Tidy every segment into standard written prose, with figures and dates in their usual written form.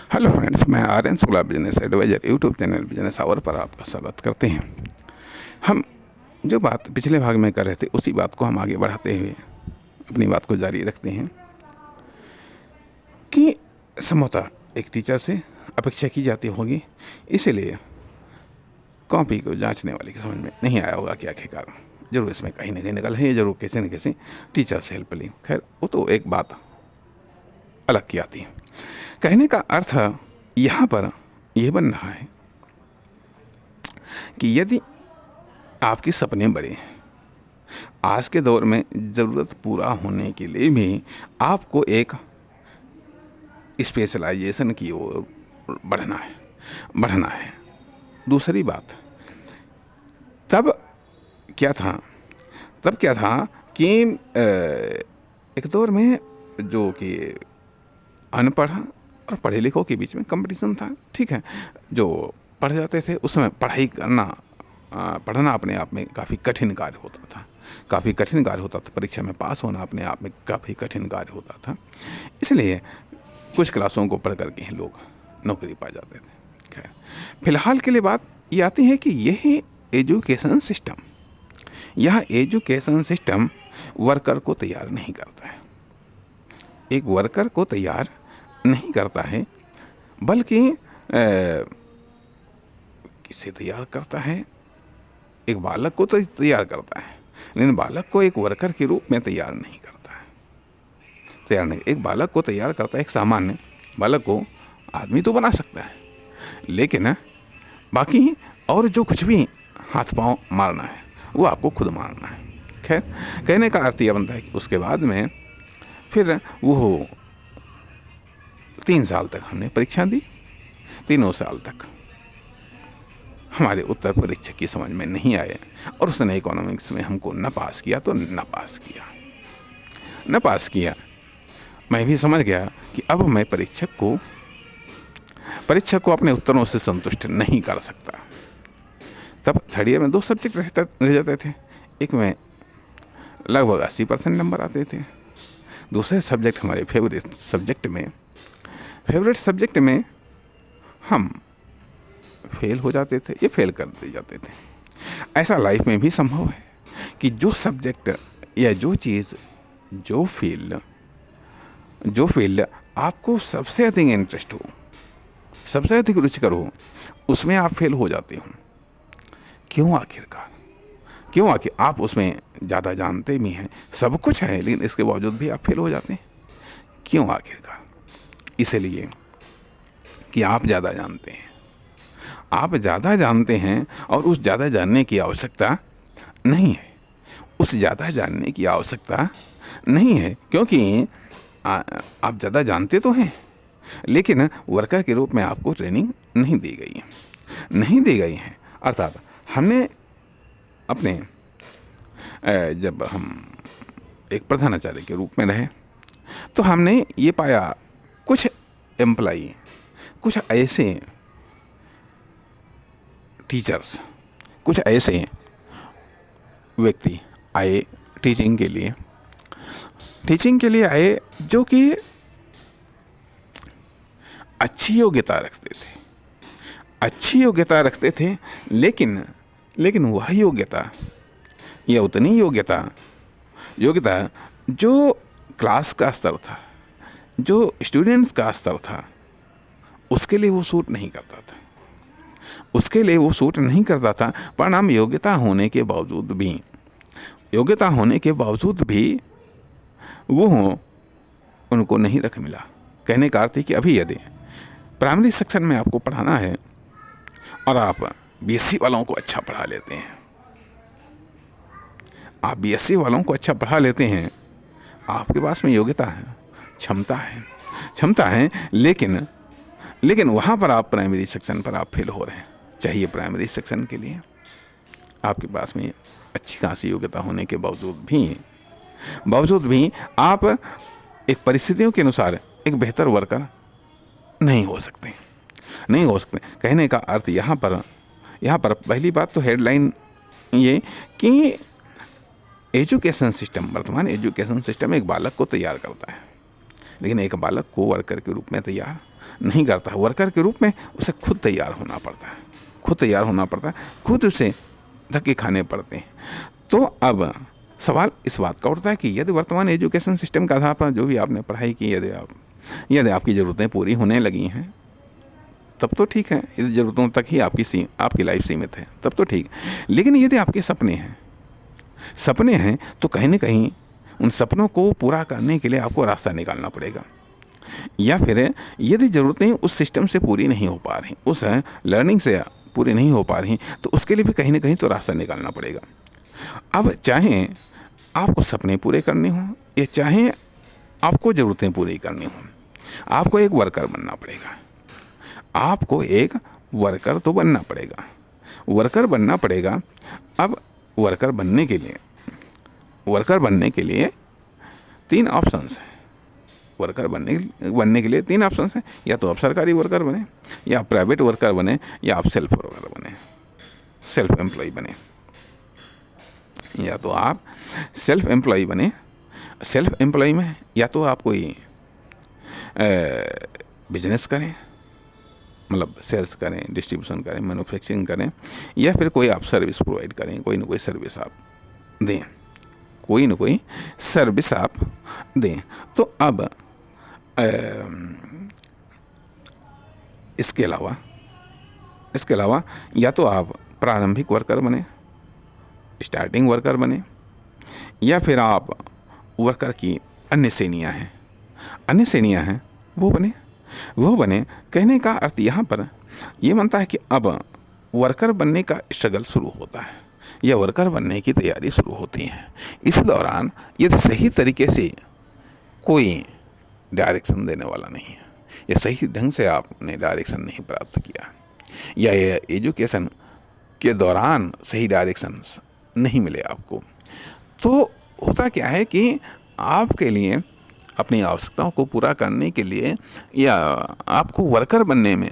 Hello friends, मैं Aryan Shukla business advisor YouTube channel business hour पर आपका स्वागत करते हैं। हम जो बात पिछले भाग में कर रहे थे उसी बात को हम आगे बढ़ाते हुए अपनी बात को जारी रखते हैं कि संभवतः एक टीचर से अपेक्षा की जाती होगी, इसीलिए कॉपी को जांचने वाले की समझ में नहीं आया होगा कि आखिरकार जरूर इसमें कहीं ना कहीं निकल है, जरूर किसी न किसी टीचर से हेल्प ली। खैर, वो तो एक बात अलग की आती है। कहने का अर्थ यहाँ पर यह बन रहा है कि यदि आपके सपने बड़े हैं, आज के दौर में ज़रूरत पूरा होने के लिए भी आपको एक स्पेशलाइजेशन की ओर बढ़ना है। दूसरी बात, तब क्या था कि एक दौर में जो कि अनपढ़ और पढ़े लिखों के बीच में कंपटीशन था। ठीक है, जो पढ़ जाते थे उस समय पढ़ना अपने आप में काफ़ी कठिन कार्य होता था। परीक्षा में पास होना अपने आप में काफ़ी कठिन कार्य होता था। इसलिए कुछ क्लासों को पढ़ करके ही लोग नौकरी पा जाते थे। खैर, फिलहाल के लिए बात ये आती है कि यह एजुकेशन सिस्टम वर्कर को तैयार नहीं करता है। एक वर्कर को तैयार नहीं करता है, बल्कि किसे तैयार करता है? एक बालक को तो तैयार करता है, लेकिन बालक को एक वर्कर के रूप में तैयार नहीं करता है। एक बालक को तैयार करता है, एक सामान्य बालक को आदमी तो बना सकता है, लेकिन बाकी और जो कुछ भी हाथ पांव मारना है वो आपको खुद मारना है। खैर, कहने का अर्थ यह बनता है कि उसके बाद में फिर वो 3 साल तक हमने परीक्षा दी। 3 साल तक हमारे उत्तर परीक्षक की समझ में नहीं आए और उसने इकोनॉमिक्स में हमको न पास किया। मैं भी समझ गया कि अब मैं परीक्षक को अपने उत्तरों से संतुष्ट नहीं कर सकता। तब थर्ड ईयर में 2 सब्जेक्ट रह जाते थे। एक में लगभग 80% नंबर आते थे। दूसरे सब्जेक्ट हमारे फेवरेट सब्जेक्ट में हम फेल हो जाते थे या फेल कर दिए जाते थे। ऐसा लाइफ में भी संभव है कि जो सब्जेक्ट या जो चीज़, जो फील्ड आपको सबसे अधिक इंटरेस्ट हो, सबसे अधिक रुचिकर हो, उसमें आप फेल हो जाते हो। क्यों आखिर आप उसमें ज़्यादा जानते भी हैं, सब कुछ है, लेकिन इसके बावजूद भी आप फेल हो जाते हैं। क्यों आखिरकार? इसलिए कि आप ज़्यादा जानते हैं और उस ज़्यादा जानने की आवश्यकता नहीं है, क्योंकि आप ज़्यादा जानते तो हैं, लेकिन वर्कर के रूप में आपको ट्रेनिंग नहीं दी गई है। अर्थात हमने अपने जब हम एक प्रधानाचार्य के रूप में रहे तो हमने ये पाया, कुछ एम्प्लॉई, कुछ ऐसे टीचर्स, कुछ ऐसे व्यक्ति आए टीचिंग के लिए आए जो कि अच्छी योग्यता रखते थे, लेकिन वह योग्यता या उतनी योग्यता जो क्लास का स्तर था, जो स्टूडेंट्स का स्तर था, उसके लिए वो सूट नहीं करता था। परिणाम योग्यता होने के बावजूद भी वो उनको नहीं रख मिला। कहने का अर्थ है कि अभी यदि प्राइमरी सेक्शन में आपको पढ़ाना है और आप बीएससी वालों को अच्छा पढ़ा लेते हैं, आपके पास में योग्यता है, क्षमता है, लेकिन वहाँ पर आप प्राइमरी सेक्शन पर आप फेल हो रहे हैं। चाहिए प्राइमरी सेक्शन के लिए आपके पास में अच्छी खासी योग्यता होने के बावजूद भी आप एक परिस्थितियों के अनुसार एक बेहतर वर्कर नहीं हो सकते। कहने का अर्थ यहाँ पर पहली बात तो हेडलाइन ये कि वर्तमान एजुकेशन सिस्टम एक बालक को तैयार करता है, लेकिन एक बालक को वर्कर के रूप में तैयार नहीं करता है वर्कर के रूप में, उसे खुद तैयार होना पड़ता है, खुद तैयार होना पड़ता है, खुद उसे धक्के खाने पड़ते हैं। तो अब सवाल इस बात का उठता है कि यदि वर्तमान एजुकेशन सिस्टम के आधार पर जो भी आपने पढ़ाई की, यदि आपकी ज़रूरतें पूरी होने लगी हैं तब तो ठीक है, यदि ज़रूरतों तक ही आपकी लाइफ सीमित है तब तो ठीक। लेकिन यदि आपके सपने हैं तो कहीं ना कहीं उन सपनों को पूरा करने के लिए आपको रास्ता निकालना पड़ेगा। या फिर यदि ज़रूरतें उस सिस्टम से पूरी नहीं हो पा रही, उस लर्निंग से पूरी नहीं हो पा रही, तो उसके लिए भी कहीं ना कहीं तो रास्ता निकालना पड़ेगा। अब चाहे आपको सपने पूरे करने हों या चाहे आपको ज़रूरतें पूरी करनी हों, आपको एक वर्कर बनना पड़ेगा। आपको एक वर्कर तो बनना पड़ेगा, वर्कर बनना पड़ेगा। अब वर्कर बनने के लिए 3 ऑप्शंस हैं। वर्कर बनने के लिए 3 ऑप्शंस हैं, या तो आप सरकारी वर्कर बने, या आप प्राइवेट वर्कर बने, या आप सेल्फ वर्कर बने, सेल्फ एम्प्लॉय बने। या तो आप सेल्फ एम्प्लॉय बने, सेल्फ एम्प्लॉय में या तो आप कोई बिजनेस करें, मतलब सेल्स करें, डिस्ट्रीब्यूशन करें, मैन्युफैक्चरिंग करें, या फिर कोई आप सर्विस प्रोवाइड करें, कोई ना कोई सर्विस आप दें, कोई ना कोई सर्विस आप दें। तो अब इसके अलावा या तो आप प्रारंभिक वर्कर बने, स्टार्टिंग वर्कर बने, या फिर आप वर्कर की अन्य श्रेणियाँ हैं वो बने। कहने का अर्थ यहाँ पर ये बनता है कि अब वर्कर बनने का स्ट्रगल शुरू होता है या वर्कर बनने की तैयारी शुरू होती है। इस दौरान यदि सही तरीके से कोई डायरेक्शन देने वाला नहीं है, या सही ढंग से आपने डायरेक्शन नहीं प्राप्त किया, या ये एजुकेशन के दौरान सही डायरेक्शन नहीं मिले आपको, तो होता क्या है कि आपके लिए अपनी आवश्यकताओं को पूरा करने के लिए या आपको वर्कर बनने में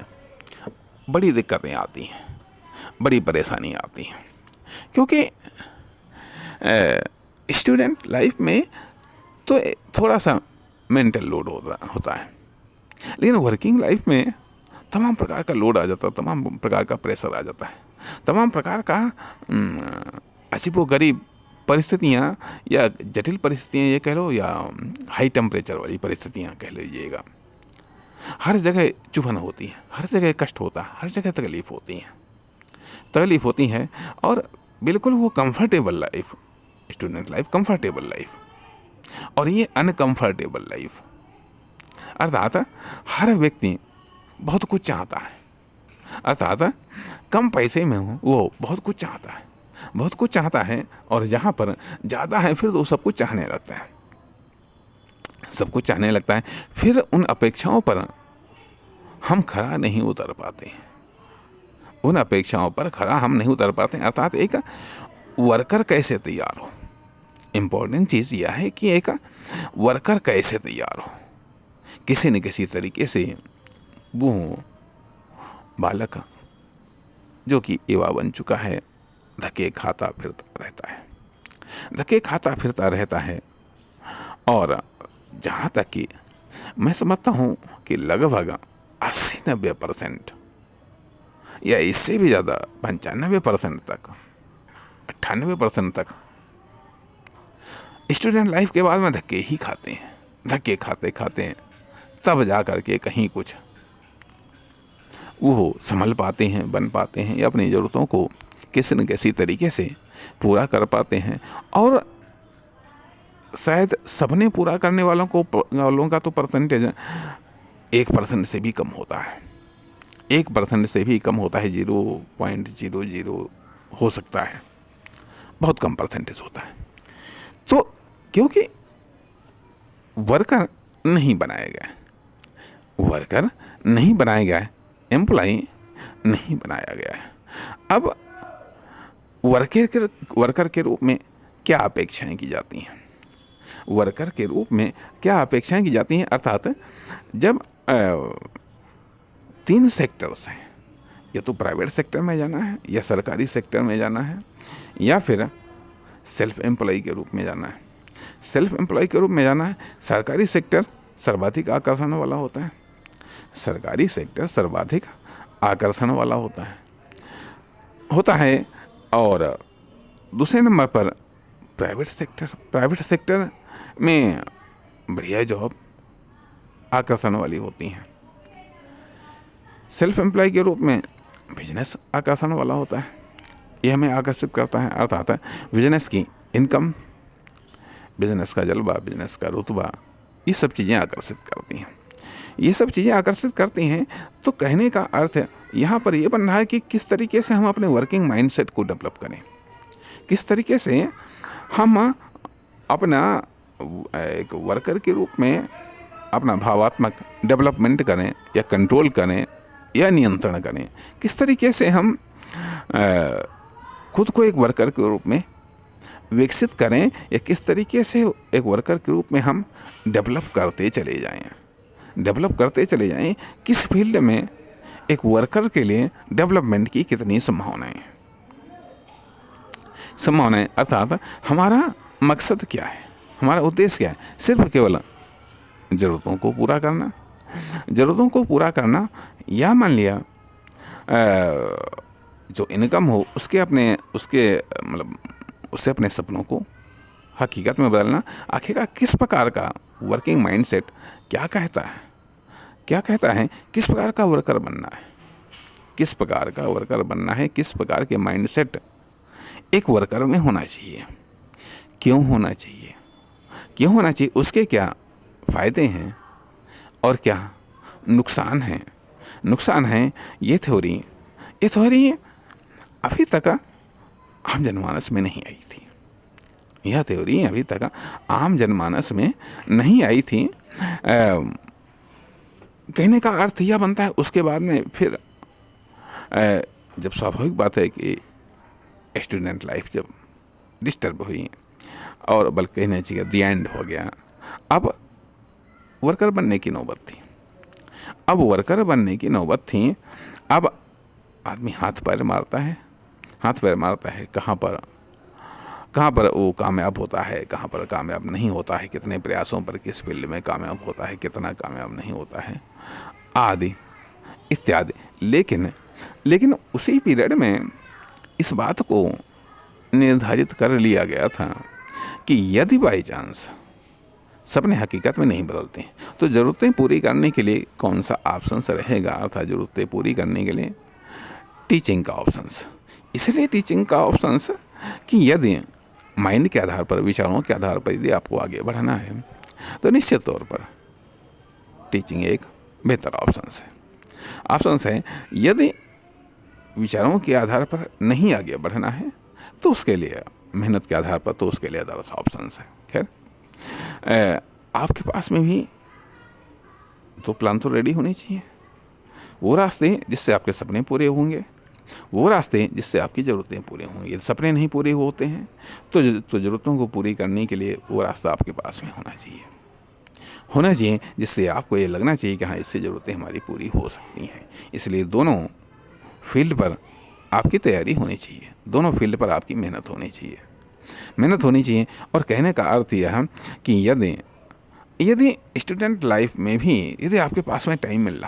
बड़ी दिक्कतें आती हैं, बड़ी परेशानी आती हैं। क्योंकि स्टूडेंट लाइफ में तो थोड़ा सा मेंटल लोड होता है, लेकिन वर्किंग लाइफ में तमाम प्रकार का लोड आ जाता है, तमाम प्रकार का प्रेशर आ जाता है, तमाम प्रकार का अजीबोगरीब परिस्थितियाँ या जटिल परिस्थितियाँ ये कह लो, या हाई टेम्परेचर वाली परिस्थितियाँ कह लीजिएगा। हर जगह चुभन होती है, हर जगह कष्ट होता है, हर जगह तकलीफ़ होती हैं और बिल्कुल वो comfortable life, student life comfortable life, और ये अनकंफर्टेबल लाइफ, अर्थात हर व्यक्ति बहुत कुछ चाहता है, अर्थात कम पैसे में हो वो बहुत कुछ चाहता है, और जहाँ पर ज़्यादा है फिर तो सब कुछ चाहने लगता है, फिर उन अपेक्षाओं पर हम खरा नहीं उतर पाते, अर्थात एक वर्कर कैसे तैयार हो। इम्पोर्टेंट चीज़ यह है कि एक वर्कर कैसे तैयार हो, किसी न किसी तरीके से वो बालक जो कि युवा बन चुका है धक्के खाता फिरता रहता है, और जहाँ तक कि मैं समझता हूँ कि लगभग 80-90% या इससे भी ज़्यादा 95% तक, 98% तक स्टूडेंट लाइफ के बाद में धक्के ही खाते हैं, धक्के खाते हैं, तब जा कर के कहीं कुछ वो संभल पाते हैं, बन पाते हैं, या अपनी ज़रूरतों को किसी न किसी तरीके से पूरा कर पाते हैं। और शायद सपने पूरा करने वालों का तो परसेंटेज 1% से भी कम होता है, 1% से भी कम होता है, 0.00 हो सकता है, बहुत कम परसेंटेज होता है। तो क्योंकि वर्कर नहीं बनाया गया है, एम्प्लॉय नहीं बनाया गया है। अब वर्कर के रूप में क्या अपेक्षाएं की जाती हैं, अर्थात जब 3 सेक्टर्स हैं, या तो प्राइवेट सेक्टर में जाना है, या सरकारी सेक्टर में जाना है, या फिर सेल्फ एम्प्लॉय के रूप में जाना है। सरकारी सेक्टर सर्वाधिक आकर्षण वाला होता है, सरकारी सेक्टर सर्वाधिक आकर्षण वाला होता है और दूसरे नंबर पर प्राइवेट सेक्टर में बढ़िया जॉब आकर्षण वाली होती हैं। सेल्फ एम्प्लॉय के रूप में बिजनेस आकर्षण वाला होता है, ये हमें आकर्षित करता है। अर्थात बिजनेस की इनकम, बिजनेस का जलवा, बिजनेस का रुतबा, ये सब चीज़ें आकर्षित करती हैं। ये सब चीज़ें आकर्षित करती हैं तो कहने का अर्थ यहाँ पर ये बन रहा है कि किस तरीके से हम अपने वर्किंग माइंडसेट को डेवलप करें, किस तरीके से हम अपना एक वर्कर के रूप में अपना भावात्मक डेवलपमेंट करें या कंट्रोल करें या नियंत्रण करें, किस तरीके से हम खुद को एक वर्कर के रूप में विकसित करें या किस तरीके से एक वर्कर के रूप में हम डेवलप करते चले जाएं, किस फील्ड में एक वर्कर के लिए डेवलपमेंट की कितनी संभावनाएं अर्थात हमारा मकसद क्या है, हमारा उद्देश्य क्या है। सिर्फ केवल ज़रूरतों को पूरा करना या मान लिया जो इनकम हो उससे अपने सपनों को हकीकत में बदलना। आखिरकार किस प्रकार का वर्किंग माइंडसेट क्या कहता है, किस प्रकार का वर्कर बनना है, किस प्रकार के माइंडसेट एक वर्कर में होना चाहिए, क्यों होना चाहिए, उसके क्या फ़ायदे हैं और क्या नुकसान हैं। ये थ्योरी अभी तक आम जनमानस में नहीं आई थी। कहने का अर्थ यह बनता है उसके बाद में फिर जब स्वाभाविक बात है कि स्टूडेंट लाइफ जब डिस्टर्ब हुई और बल्कि कहना चाहिए द एंड हो गया, अब वर्कर बनने की नौबत थी। अब आदमी हाथ पैर मारता है, कहाँ पर वो कामयाब होता है, कहाँ पर कामयाब नहीं होता है, कितने प्रयासों पर किस फील्ड में कामयाब होता है, कितना कामयाब नहीं होता है, आदि इत्यादि। लेकिन उसी पीरियड में इस बात को निर्धारित कर लिया गया था कि यदि बाई चांस सपने हकीकत में नहीं बदलते तो ज़रूरतें पूरी करने के लिए कौन सा ऑप्शंस रहेगा, अर्थात ज़रूरतें पूरी करने के लिए टीचिंग का ऑप्शंस। इसलिए टीचिंग का ऑप्शंस कि यदि माइंड के आधार पर, विचारों के आधार पर यदि आपको आगे बढ़ाना है तो निश्चित तौर पर टीचिंग एक बेहतर ऑप्शंस है। यदि विचारों के आधार पर नहीं आगे बढ़ना है तो उसके लिए मेहनत के आधार पर तो उसके लिए अदर्स ऑप्शंस है। खैर, आपके पास में भी दो प्लान तो रेडी होने चाहिए। वो रास्ते जिससे आपके सपने पूरे होंगे, वो रास्ते जिससे आपकी ज़रूरतें पूरी होंगी। यदि सपने नहीं पूरे होते हैं तो ज़रूरतों को पूरी करने के लिए वो रास्ता आपके पास में होना चाहिए, जिससे आपको ये लगना चाहिए कि हाँ, इससे ज़रूरतें हमारी पूरी हो सकती हैं। इसलिए दोनों फील्ड पर आपकी तैयारी होनी चाहिए, दोनों फील्ड पर आपकी मेहनत होनी चाहिए। और कहने का अर्थ यह है कि यदि स्टूडेंट लाइफ में भी यदि आपके पास में टाइम मिल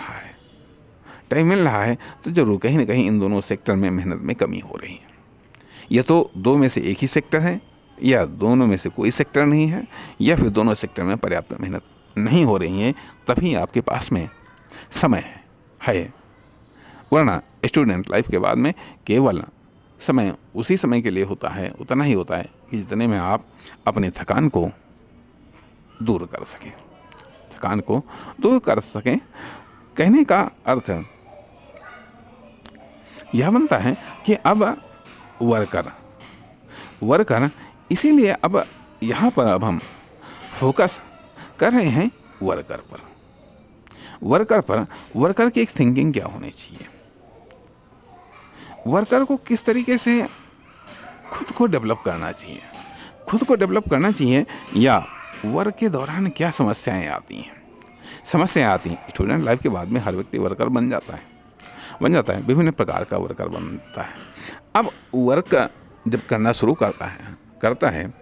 रहा है तो जरूर कहीं ना कहीं इन दोनों सेक्टर में मेहनत में कमी हो रही है। या तो दो में से एक ही सेक्टर है, या दोनों में से कोई सेक्टर नहीं है, या फिर दोनों सेक्टर में पर्याप्त मेहनत नहीं हो रही है, तभी आपके पास में समय है। वरना स्टूडेंट लाइफ के बाद में केवल समय उसी समय के लिए होता है, उतना ही होता है कि जितने में आप अपने थकान को दूर कर सकें। कहने का अर्थ यह बनता है कि अब वर्कर इसीलिए अब यहाँ पर अब हम फोकस कर रहे हैं वर्कर की एक थिंकिंग क्या होनी चाहिए, वर्कर को किस तरीके से खुद को डेवलप करना चाहिए, या वर्क के दौरान क्या समस्याएं आती हैं। स्टूडेंट लाइफ के बाद में हर व्यक्ति वर्कर बन जाता है, विभिन्न प्रकार का वर्कर बनता है। अब वर्क जब करना शुरू करता है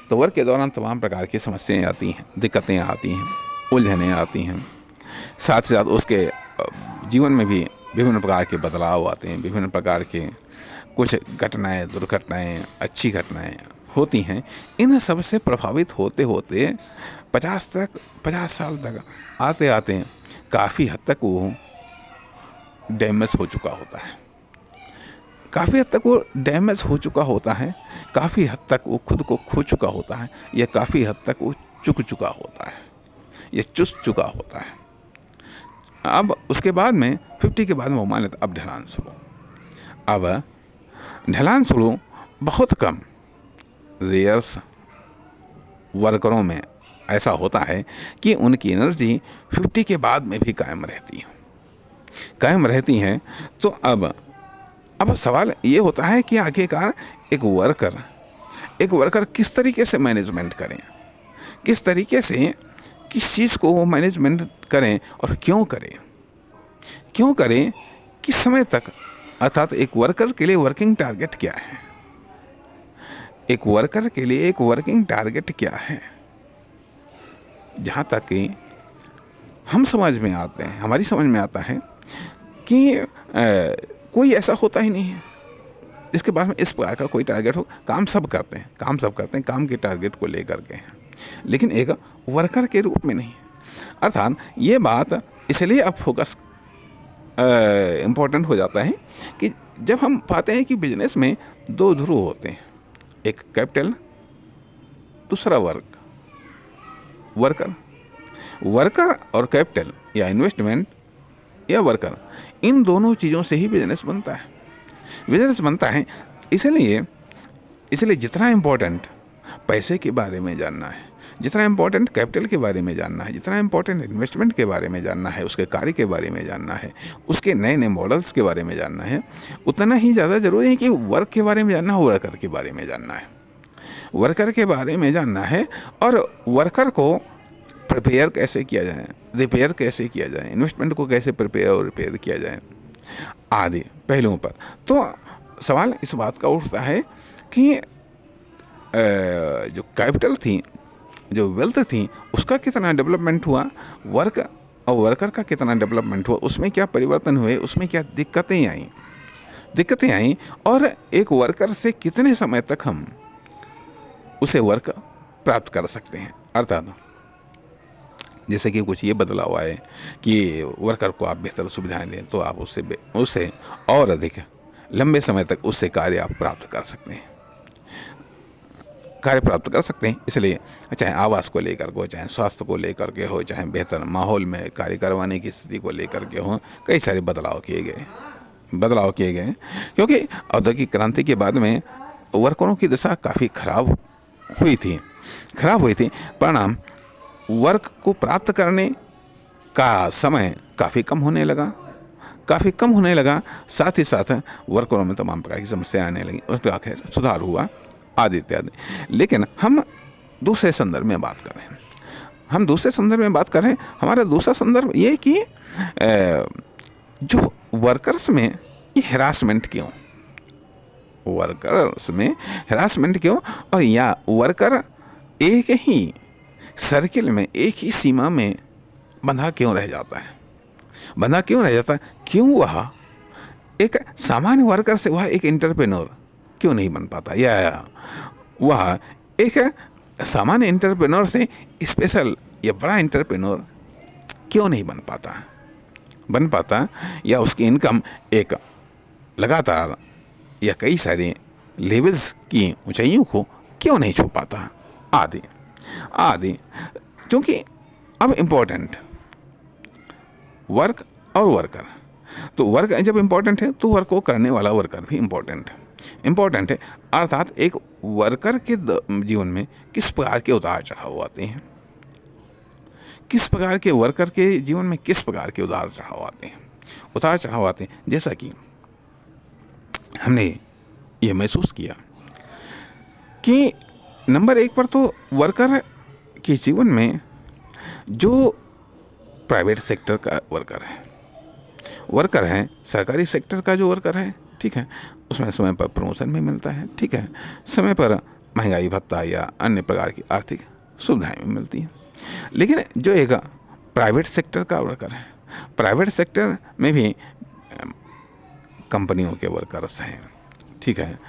तो वर्क के दौरान तमाम प्रकार की समस्याएं आती हैं, दिक्कतें आती हैं, उलझनें आती हैं। साथ ही साथ उसके जीवन में भी विभिन्न प्रकार के बदलाव आते हैं, विभिन्न प्रकार के कुछ घटनाएं, दुर्घटनाएं, अच्छी घटनाएं होती हैं। इन सब से प्रभावित होते होते 50 साल तक आते आते काफ़ी हद तक वो डैमेज हो चुका होता है, काफ़ी हद तक वो डैमेज हो चुका होता है, काफ़ी हद तक वो खुद को खो चुका होता है, या काफ़ी हद तक वो चुक चुका होता है, या चुस चुका होता है। अब उसके बाद में 50 के बाद में वो मान लेता अब ढलान शुरू। अब ढलान शुरू बहुत कम रेयर्स वर्करों में ऐसा होता है कि उनकी एनर्जी 50 के बाद में भी कायम रहती हैं। तो अब सवाल ये होता है कि आखिरकार एक वर्कर किस तरीके से मैनेजमेंट करें, किस तरीके से किस चीज़ को वो मैनेजमेंट करें और क्यों करें, किस समय तक, अर्थात एक वर्कर के लिए वर्किंग टारगेट क्या है, एक वर्कर के लिए एक वर्किंग टारगेट क्या है। जहाँ तक कि हमारी समझ में आता है कि कोई ऐसा होता ही नहीं है जिसके पास में इस प्रकार का कोई टारगेट हो। काम सब करते हैं, काम के टारगेट को लेकर के हैं, लेकिन एक वर्कर के रूप में नहीं। अर्थात ये बात इसलिए अब फोकस इम्पोर्टेंट हो जाता है कि जब हम पाते हैं कि बिजनेस में दो ध्रुव होते हैं, एक कैपिटल, दूसरा वर्कर और कैपिटल या इन्वेस्टमेंट या वर्कर, इन दोनों चीज़ों से ही बिजनेस बनता है। इसलिए जितना इम्पोर्टेंट पैसे के बारे में जानना है, जितना इम्पोर्टेंट कैपिटल के बारे में जानना है, जितना इम्पोर्टेंट इन्वेस्टमेंट के बारे में जानना है, उसके कार्य के बारे में जानना है, उसके नए नए मॉडल्स के बारे में जानना है, उतना ही ज़्यादा ज़रूरी है कि वर्क के बारे में जानना है, वर्कर के बारे में जानना है, और वर्कर को प्रिपेयर कैसे किया जाए, रिपेयर कैसे किया जाए, इन्वेस्टमेंट को कैसे प्रिपेयर और रिपेयर किया जाए, आदि पहलुओं पर। तो सवाल इस बात का उठता है कि जो कैपिटल थी, जो वेल्थ थी, उसका कितना डेवलपमेंट हुआ, वर्कर का कितना डेवलपमेंट हुआ, उसमें क्या परिवर्तन हुए, उसमें क्या दिक्कतें आई, और एक वर्कर से कितने समय तक हम उसे वर्क प्राप्त कर सकते हैं। अर्थात जैसे कि कुछ ये बदलाव आए कि वर्कर को आप बेहतर सुविधाएं दें तो आप उससे और अधिक लंबे समय तक उससे कार्य प्राप्त कर सकते हैं। इसलिए चाहे आवास को लेकर हो, चाहे स्वास्थ्य को लेकर के हो, चाहे बेहतर माहौल में कार्य करवाने की स्थिति को लेकर के हो, कई सारे बदलाव किए गए क्योंकि औद्योगिक क्रांति के बाद में वर्करों की दशा काफ़ी खराब हुई थी। परिणाम वर्क को प्राप्त करने का समय काफ़ी कम होने लगा, साथ ही साथ वर्करों में तमाम प्रकार की समस्याएं आने लगी, उसका आखिर सुधार हुआ आदि इत्यादि। लेकिन हम दूसरे संदर्भ में बात कर रहे हैं, हमारा दूसरा संदर्भ ये कि जो वर्कर्स में ये हरासमेंट क्यों, और या वर्कर एक ही सर्किल में, एक ही सीमा में बंधा क्यों रह जाता है, क्यों वह एक सामान्य वर्कर से वह एक एंटरप्रेन्योर क्यों नहीं बन पाता, या वह एक सामान्य एंटरप्रेन्योर से स्पेशल या बड़ा एंटरप्रेन्योर क्यों नहीं बन पाता, या उसकी इनकम एक लगातार या कई सारे लेवल्स की ऊंचाइयों को क्यों नहीं छू पाता, आदि। क्योंकि अब इम्पोर्टेंट वर्क और वर्कर, तो वर्क जब इम्पोर्टेंट है तो वर्क को करने वाला वर्कर भी इम्पोर्टेंट है। अर्थात एक वर्कर के जीवन में किस प्रकार के उतार चढ़ाव आते हैं, उतार चढ़ाव आते हैं। जैसा कि हमने ये महसूस किया कि नंबर 1 पर तो वर्कर के जीवन में जो प्राइवेट सेक्टर का वर्कर है, सरकारी सेक्टर का जो वर्कर है, ठीक है, उसमें समय पर प्रमोशन भी मिलता है, ठीक है, समय पर महंगाई भत्ता या अन्य प्रकार की आर्थिक सुविधाएं भी मिलती हैं। लेकिन जो एक प्राइवेट सेक्टर का वर्कर है, प्राइवेट सेक्टर में भी कंपनियों के वर्कर्स हैं, ठीक है,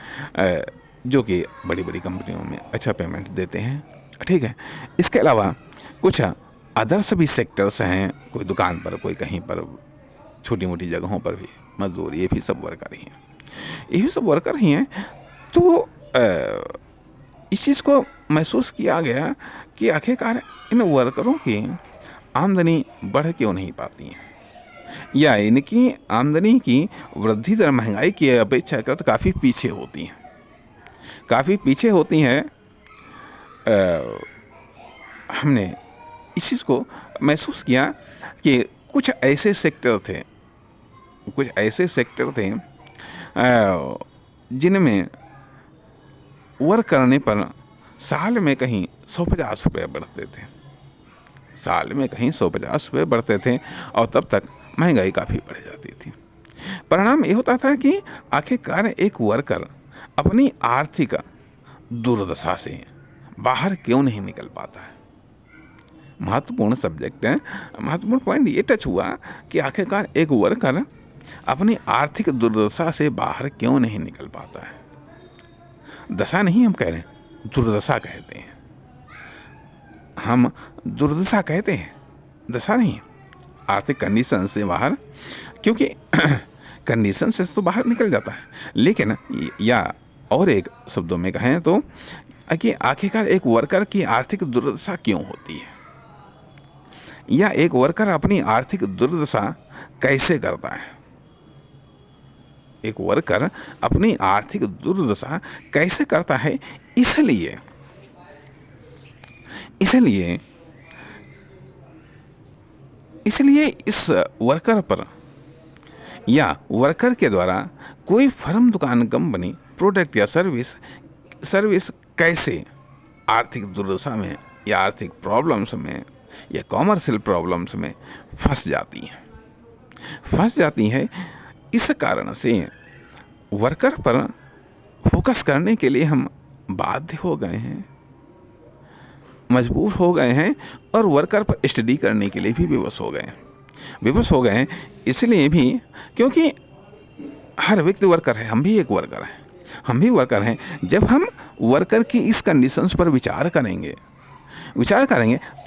जो कि बड़ी बड़ी कंपनियों में अच्छा पेमेंट देते हैं, ठीक है। इसके अलावा कुछ अदर्स भी सेक्टर्स हैं, कोई दुकान पर, कोई कहीं पर, छोटी मोटी जगहों पर भी मजदूर, ये भी सब वर्कर ही हैं, ये भी सब वर्कर ही हैं। तो इस चीज़ को महसूस किया गया कि आखिरकार इन वर्करों की आमदनी बढ़ क्यों नहीं पाती है, या इनकी आमदनी की वृद्धि दर महंगाई की अपेक्षाकृत काफ़ी पीछे होती हैं, काफ़ी पीछे होती हैं। हमने इस चीज़ को महसूस किया कि कुछ ऐसे सेक्टर थे जिनमें वर्क करने पर साल में कहीं 150 रुपये बढ़ते थे, साल में कहीं 150 रुपये बढ़ते थे, और तब तक महंगाई काफ़ी बढ़ जाती थी। परिणाम ये होता था कि आखिरकार एक वर्कर अपनी आर्थिक दुर्दशा से बाहर क्यों नहीं निकल पाता है। महत्वपूर्ण सब्जेक्ट है, महत्वपूर्ण पॉइंट ये टच हुआ कि आखिरकार एक वर्कर अपनी आर्थिक दुर्दशा से बाहर क्यों नहीं निकल पाता है। दशा नहीं हम कह रहे हैं, दुर्दशा कहते हैं, हम दुर्दशा कहते हैं, दशा नहीं। आर्थिक कंडीशन से बाहर, क्योंकि कंडीशन से तो बाहर निकल जाता है, लेकिन या और एक शब्दों में कहें तो कि आखिरकार एक वर्कर की आर्थिक दुर्दशा क्यों होती है, या एक वर्कर अपनी आर्थिक दुर्दशा कैसे करता है। एक वर्कर अपनी आर्थिक दुर्दशा कैसे करता है, इसलिए इस वर्कर पर या वर्कर के द्वारा कोई फर्म, दुकान, कंपनी, प्रोडक्ट या सर्विस कैसे आर्थिक दुर्दशा में या आर्थिक प्रॉब्लम्स में या कॉमर्शियल प्रॉब्लम्स में फंस जाती है। इस कारण से वर्कर पर फोकस करने के लिए हम बाध्य हो गए हैं, मजबूर हो गए हैं, और वर्कर पर स्टडी करने के लिए भी विवश हो गए हैं। इसलिए भी क्योंकि हर व्यक्ति वर्कर है, हम भी एक वर्कर हैं। जब हम वर्कर की इस कंडीशंस पर विचार करेंगे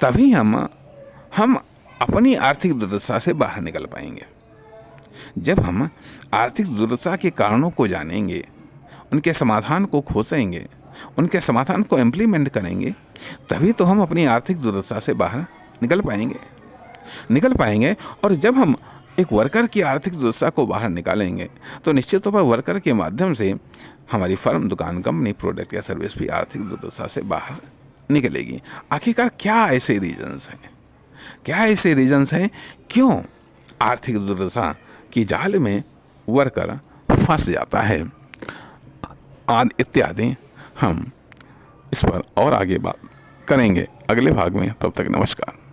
तभी हम अपनी आर्थिक दुर्दशा से बाहर निकल पाएंगे। जब हम आर्थिक दुर्दशा के कारणों को जानेंगे, उनके समाधान को खोजेंगे, उनके समाधान को इम्प्लीमेंट करेंगे, तभी तो हम अपनी आर्थिक दुर्दशा से बाहर निकल पाएंगे। और जब हम एक वर्कर की आर्थिक दुर्दशा को बाहर निकालेंगे तो निश्चित तौर पर वर्कर के माध्यम से हमारी फर्म, दुकान, कंपनी, प्रोडक्ट या सर्विस भी आर्थिक दुर्दशा से बाहर निकलेगी। आखिरकार क्या ऐसे रीजंस हैं क्यों आर्थिक दुर्दशा की जाल में वर्कर फंस जाता है, आदि इत्यादि हम इस पर और आगे बात करेंगे अगले भाग में। तब तक नमस्कार।